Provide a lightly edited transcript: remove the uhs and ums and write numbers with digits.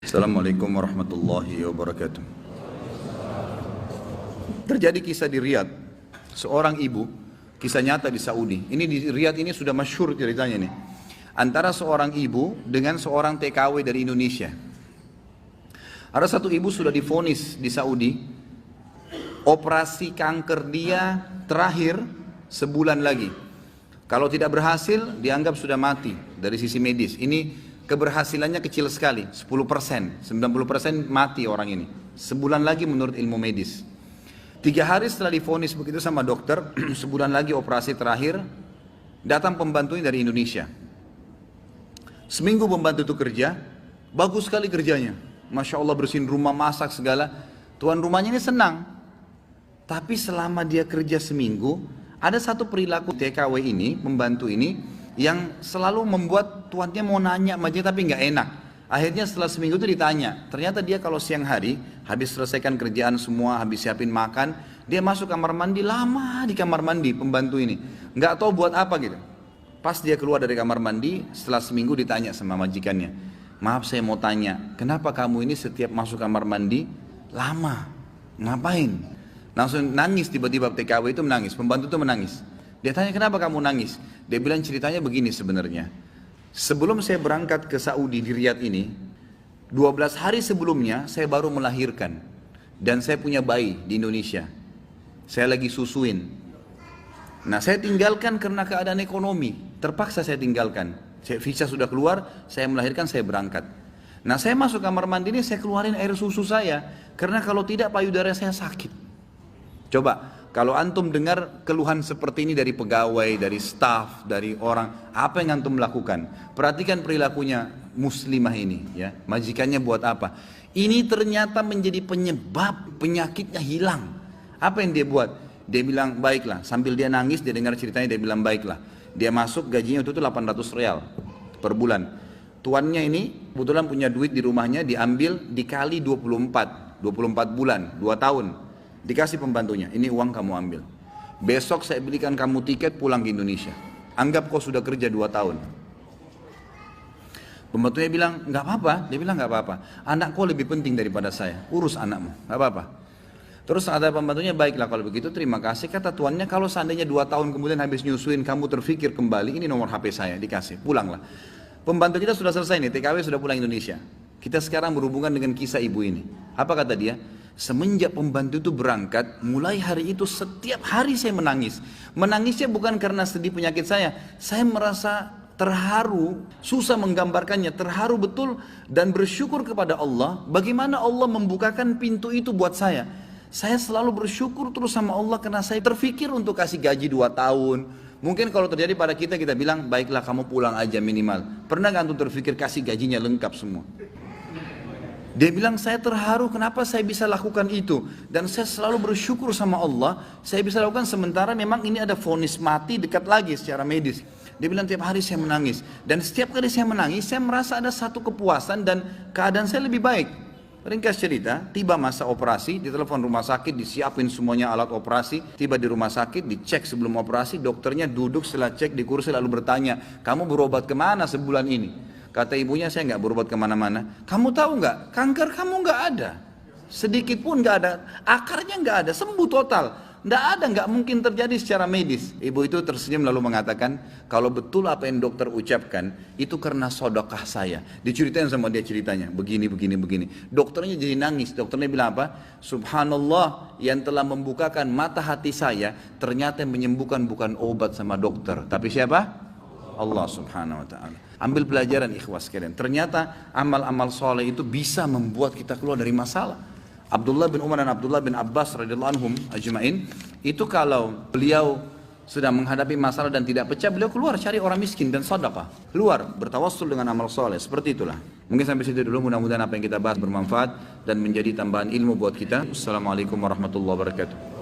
Assalamualaikum warahmatullahi wabarakatuh. Terjadi kisah di Riyadh, seorang ibu, kisah nyata di Saudi. Ini di Riyadh ini sudah masyhur ceritanya nih. Antara seorang ibu dengan seorang TKW dari Indonesia. Ada satu ibu sudah divonis di Saudi, operasi kanker dia terakhir sebulan lagi. Kalau tidak berhasil, dianggap sudah mati dari sisi medis. Ini keberhasilannya kecil sekali, 10%, 90% mati orang ini. Sebulan lagi menurut ilmu medis. 3 hari setelah divonis begitu sama dokter, sebulan lagi operasi terakhir, datang pembantunya dari Indonesia. Seminggu pembantu itu kerja, bagus sekali kerjanya. Masya Allah bersihin rumah, masak segala. Tuan rumahnya ini senang. Tapi selama dia kerja seminggu, ada satu perilaku TKW ini, pembantu ini, yang selalu membuat tuannya mau nanya sama dia tapi nggak enak. Akhirnya setelah seminggu itu ditanya, ternyata dia kalau siang hari, habis selesaikan kerjaan semua, habis siapin makan, dia masuk kamar mandi, lama di kamar mandi pembantu ini. Nggak tahu buat apa gitu. Pas dia keluar dari kamar mandi, setelah seminggu ditanya sama majikannya, maaf saya mau tanya, kenapa kamu ini setiap masuk kamar mandi, lama, ngapain? Langsung nangis tiba-tiba TKW itu menangis, pembantu itu menangis. Dia tanya kenapa kamu nangis? Dia bilang ceritanya begini sebenarnya. Sebelum saya berangkat ke Saudi di Riyadh ini, 12 hari sebelumnya saya baru melahirkan. Dan saya punya bayi di Indonesia. Saya lagi susuin. Nah saya tinggalkan karena keadaan ekonomi. Terpaksa saya tinggalkan. Visa sudah keluar, saya melahirkan, saya berangkat. Nah saya masuk kamar mandi ini, saya keluarin air susu saya. Karena kalau tidak payudara saya sakit. Coba. Kalau antum dengar keluhan seperti ini dari pegawai, dari staf, dari orang, apa yang antum lakukan? Perhatikan perilakunya muslimah ini, ya. Majikannya buat apa? Ini ternyata menjadi penyebab penyakitnya hilang. Apa yang dia buat? Dia bilang baiklah. Sambil dia nangis, dia dengar ceritanya, dia bilang baiklah. Dia masuk gajinya itu 800 real per bulan. Tuannya ini kebetulan punya duit di rumahnya, diambil dikali 24 bulan, 2 tahun. Dikasih pembantunya, ini uang kamu ambil. Besok saya belikan kamu tiket pulang ke Indonesia. Anggap kau sudah kerja 2 tahun. Pembantunya bilang, nggak apa-apa. Dia bilang nggak apa-apa. Anak kau lebih penting daripada saya. Urus anakmu, nggak apa-apa. Terus ada pembantunya, baiklah kalau begitu terima kasih. Kata tuannya, kalau seandainya 2 tahun kemudian habis nyusuin kamu terfikir kembali, ini nomor HP saya, dikasih, pulanglah. Pembantu kita sudah selesai nih, TKW sudah pulang Indonesia. Kita sekarang berhubungan dengan kisah ibu ini. Apa kata dia? Semenjak pembantu itu berangkat, mulai hari itu setiap hari saya menangis. Menangisnya bukan karena sedih penyakit saya merasa terharu, susah menggambarkannya, terharu betul dan bersyukur kepada Allah. Bagaimana Allah membukakan pintu itu buat saya. Saya selalu bersyukur terus sama Allah karena saya terfikir untuk kasih gaji 2 tahun. Mungkin kalau terjadi pada kita, kita bilang, baiklah kamu pulang aja minimal. Pernah gak antum terfikir kasih gajinya lengkap semua? Dia bilang saya terharu kenapa saya bisa lakukan itu. Dan saya selalu bersyukur sama Allah. Saya bisa lakukan sementara memang ini ada vonis mati dekat lagi secara medis. Dia bilang tiap hari saya menangis. Dan setiap kali saya menangis saya merasa ada satu kepuasan dan keadaan saya lebih baik. Ringkas cerita, tiba masa operasi, ditelepon rumah sakit, disiapin semuanya alat operasi. Tiba di rumah sakit, dicek sebelum operasi, dokternya duduk setelah cek di kursi lalu bertanya, kamu berobat kemana sebulan ini? Kata ibunya, saya nggak berobat kemana-mana. Kamu tahu nggak, kanker kamu nggak ada, sedikit pun nggak ada, akarnya nggak ada, sembuh total, nggak ada, nggak mungkin terjadi secara medis. Ibu itu tersenyum lalu mengatakan, kalau betul apa yang dokter ucapkan, itu karena sedekah saya. Diceritain sama dia ceritanya, begini. Dokternya jadi nangis. Dokternya bilang apa? Subhanallah, yang telah membukakan mata hati saya, ternyata yang menyembuhkan bukan obat sama dokter, tapi siapa? Allah subhanahu wa ta'ala. Ambil pelajaran ikhwas sekalian. Ternyata amal-amal soleh itu bisa membuat kita keluar dari masalah. Abdullah bin Umar dan Abdullah bin Abbas radhiyallahu anhum ajma'in, itu kalau beliau sedang menghadapi masalah dan tidak pecah, beliau keluar cari orang miskin dan sedekah. Keluar bertawassul dengan amal soleh. Seperti itulah. Mungkin sampai situ dulu, mudah-mudahan apa yang kita bahas bermanfaat dan menjadi tambahan ilmu buat kita. Assalamualaikum warahmatullahi wabarakatuh.